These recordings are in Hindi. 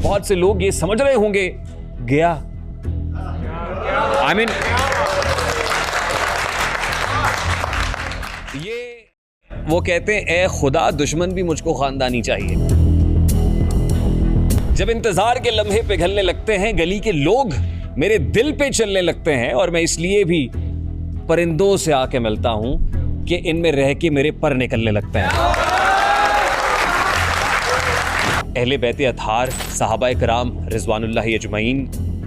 बहुत से लोग ये समझ रहे होंगे गया, आई मीन ये वो कहते हैं ए खुदा दुश्मन भी मुझको खानदानी चाहिए। जब इंतजार के लम्हे पिघलने लगते हैं, गली के लोग मेरे दिल पे चलने लगते हैं, और मैं इसलिए भी परिंदों से आके मिलता हूं कि इनमें रह के मेरे पर निकलने लगते हैं। अहले बैते अतहार सहाबाए कराम रिजवानुल्लाह अजमईन,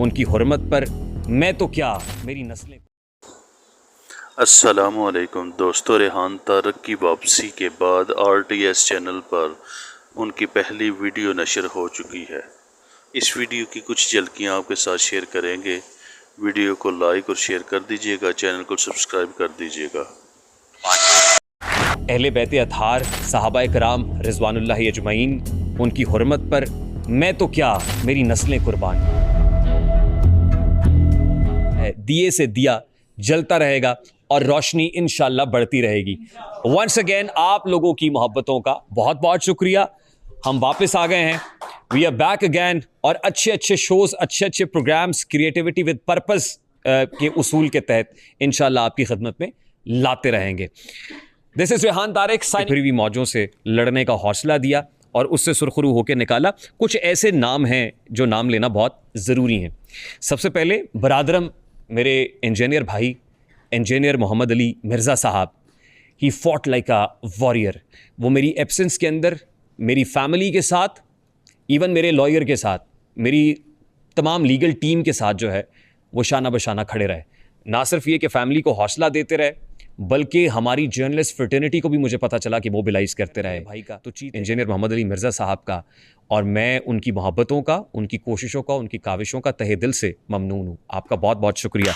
उनकी हुर्मत पर मैं तो क्या मेरी नस्लें। अस्सलामु अलैकुम दोस्तों, रेहान तारक की वापसी के बाद RTS चैनल पर उनकी पहली वीडियो नशर हो चुकी है। इस वीडियो की कुछ झलकियाँ आपके साथ शेयर करेंगे। वीडियो को लाइक और शेयर कर दीजिएगा, चैनल को सब्सक्राइब कर दीजिएगा। अहले बैते अतहार सहाबाए कराम रिजवानुल्लाह अजमईन, उनकी हुर्मत पर मैं तो क्या मेरी नस्लें कुर्बान। दिए से दिया जलता रहेगा और रोशनी इंशाल्लाह बढ़ती रहेगी। वंस अगेन आप लोगों की मोहब्बतों का बहुत बहुत शुक्रिया। हम वापस आ गए हैं, वी आर बैक अगेन, और अच्छे अच्छे शोज, अच्छे अच्छे प्रोग्राम्स, क्रिएटिविटी विद पर्पस के उसूल के तहत इंशाल्लाह आपकी खिदमत में लाते रहेंगे। This is Rehan Tarak. फिर भी मौजों से लड़ने का हौसला दिया और उससे सुरखरू होकर निकाला। कुछ ऐसे नाम हैं जो नाम लेना बहुत ज़रूरी हैं। सबसे पहले बरादरम मेरे इंजीनियर भाई, इंजीनियर मोहम्मद अली मिर्ज़ा साहब, he fought like a warrior. वो मेरी एब्सेंस के अंदर मेरी फैमिली के साथ, इवन मेरे लॉयर के साथ, मेरी तमाम लीगल टीम के साथ जो है वो शाना बशाना खड़े रहे। ना सिर्फ ये कि फैमिली को हौसला देते रहे, बल्कि हमारी जर्नलिस्ट फ्रेटर्निटी को भी मुझे पता चला कि मोबिलाइज करते रहे। भाई का तो इंजीनियर मोहम्मद अली मिर्ज़ा साहब का, और मैं उनकी मोहब्बतों का, उनकी कोशिशों का, उनकी काविशों का तहे दिल से ममनून हूँ। आपका बहुत बहुत शुक्रिया।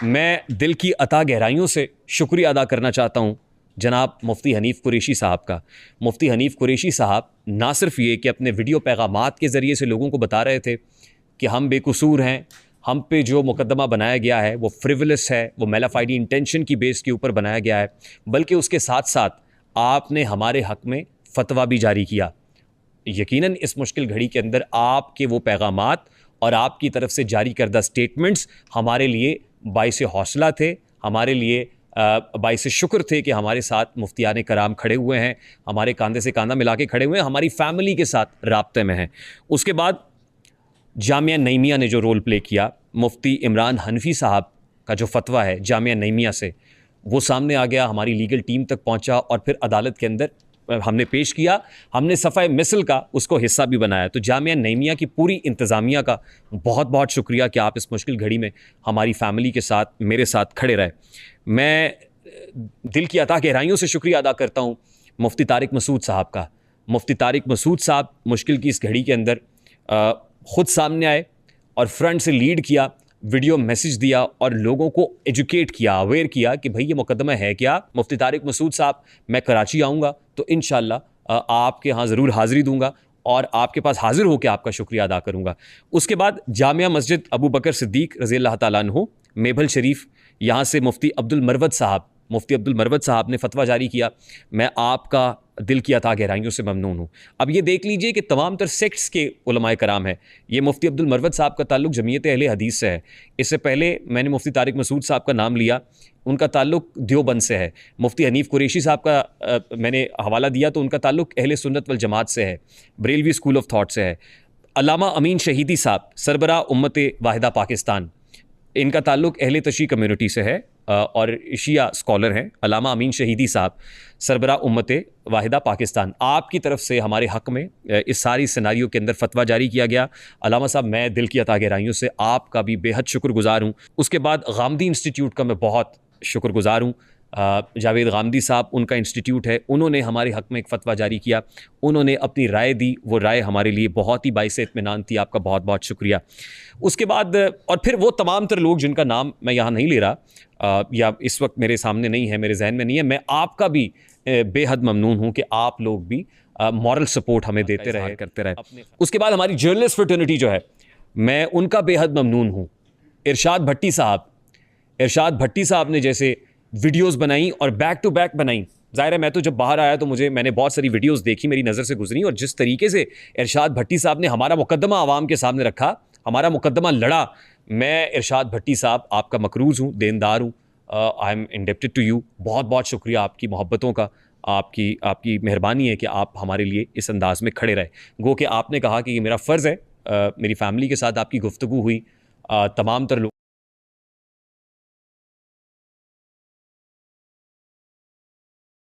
मैं दिल की अता गहराइयों से शुक्रिया अदा करना चाहता हूँ जनाब मुफ्ती हनीफ़ कुरैशी साहब का। मुफ्ती हनीफ़ कुरैशी साहब ना सिर्फ ये कि अपने वीडियो पैगामात के ज़रिए से लोगों को बता रहे थे कि हम बेकसूर हैं, हम पे जो मुकदमा बनाया गया है वो फ्रिवलस है, वो मेलाफाइडी इंटेंशन की बेस के ऊपर बनाया गया है, बल्कि उसके साथ साथ आपने हमारे हक़ में फ़तवा भी जारी किया। यकीनन इस मुश्किल घड़ी के अंदर आपके वो पैगामात और आपकी तरफ से जारी करदा स्टेटमेंट्स हमारे लिए बाइस हौसला थे, हमारे लिए बाइस शुक्र थे कि हमारे साथ मुफ्तियान कराम खड़े हुए हैं, हमारे कांधे से कांधा मिला के खड़े हुए हैं, हमारी फैमिली के साथ राब्ते में हैं। उसके बाद जामिया नईमिया ने जो रोल प्ले किया, मुफ्ती इमरान हनफी साहब का जो फतवा है जामिया नईमिया से, वो सामने आ गया, हमारी लीगल टीम तक पहुंचा और फिर अदालत के अंदर हमने पेश किया। हमने सफ़ाए मिसल का उसको हिस्सा भी बनाया। तो जामिया नईमिया की पूरी इंतज़ामिया का बहुत बहुत शुक्रिया कि आप इस मुश्किल घड़ी में हमारी फैमिली के साथ, मेरे साथ खड़े रहे। मैं दिल की अता गहराइयों से शुक्रिया अदा करता हूँ मुफ्ती तारिक मसूद साहब का। मुफ्ती तारिक मसूद साहब मुश्किल की इस घड़ी के अंदर ख़ुद सामने आए और फ्रंट से लीड किया, वीडियो मैसेज दिया और लोगों को एजुकेट किया, अवेयर किया कि भाई ये मुकदमा है क्या। मुफ्ती तारिक मसूद साहब, मैं कराची आऊँगा तो इंशाल्लाह आपके यहाँ ज़रूर हाज़िरी दूँगा और आपके पास हाज़िर होकर आपका शुक्रिया अदा करूँगा। उसके बाद जामिया मस्जिद अबू बकर सिद्दीक़ रज़ी अल्लाह ताला अन्हु मेबल शरीफ, यहाँ से मुफ्ती अब्दुल मरवत साहब, मुफ्ती अब्दुल मरवत साहब ने फतवा जारी किया। मैं आपका दिल की अता गहराइयों से ममनून हूँ। अब ये देख लीजिए कि तमाम तर सेक्ट्स के उलमाए कराम हैं। ये मुफ्ती अब्दुल मरवत साहब का ताल्लुक़ जमीयत अहले हदीस से है। इससे पहले मैंने मुफ्ती तारिक मसूद साहब का नाम लिया, उनका ताल्लुक़ देवबंद से है। मुफ्ती हनीफ़ कुरैशी साहब का मैंने हवाला दिया तो उनका ताल्लुक़ अहले सुन्नत वल जमात से है, बरेलवी स्कूल ऑफ थाट से है। अल्लामा अमीन शहीदी साहब सरबरा उम्मत वाहिदा पाकिस्तान, इनका ताल्लुक़ अहले तशी कम्युनिटी से है और शिया स्कॉलर हैं। अल्लामा अमीन शहीदी साहब सरबरा उम्मत वाहिदा पाकिस्तान, आपकी तरफ से हमारे हक़ में इस सारी सिनारियों के अंदर फतवा जारी किया गया। अल्लामा साहब, मैं दिल की अता गहराइयों से आपका भी बेहद शुक्रगुज़ार हूँ। उसके बाद गामदी इंस्टीट्यूट का मैं बहुत शुक्रगुज़ार हूँ। जावेद गामदी साहब, उनका इंस्टीट्यूट है, उन्होंने हमारे हक़ में एक फ़तवा जारी किया, उन्होंने अपनी राय दी, वो राय हमारे लिए बहुत ही बाइस इत्मीनान थी। आपका बहुत बहुत शुक्रिया। उसके बाद और फिर वो तमाम तर लोग जिनका नाम मैं यहाँ नहीं ले रहा या इस वक्त मेरे सामने नहीं है, मेरे जहन में नहीं है, मैं आपका भी बेहद ममनून हूँ कि आप लोग भी मॉरल सपोर्ट हमें देते रहे, करते रहे। उसके बाद हमारी जर्नलिस्ट फ्रेटर्निटी जो है, मैं उनका बेहद ममनून हूँ। इरशाद भट्टी साहब, इरशाद भट्टी साहब ने जैसे वीडियोस बनाई और बैक टू बैक बनाई। ज़ाहिर है मैं तो जब बाहर आया तो मैंने बहुत सारी वीडियोस देखी, मेरी नज़र से गुजरी, और जिस तरीके से इरशाद भट्टी साहब ने हमारा मुकद्दमा आवाम के सामने रखा, हमारा मुकद्दमा लड़ा, मैं इरशाद भट्टी साहब आपका मकरूज़ हूँ, देनदार हूँ। I am indebted to you. बहुत बहुत शुक्रिया आपकी मोहब्बतों का, आपकी मेहरबानी है कि आप हमारे लिए इस अंदाज में खड़े रहे। गो कि आपने कहा कि ये मेरा फ़र्ज़ है। मेरी फ़ैमिली के साथ आपकी गुफ्तगू हुई, तमाम तर लोग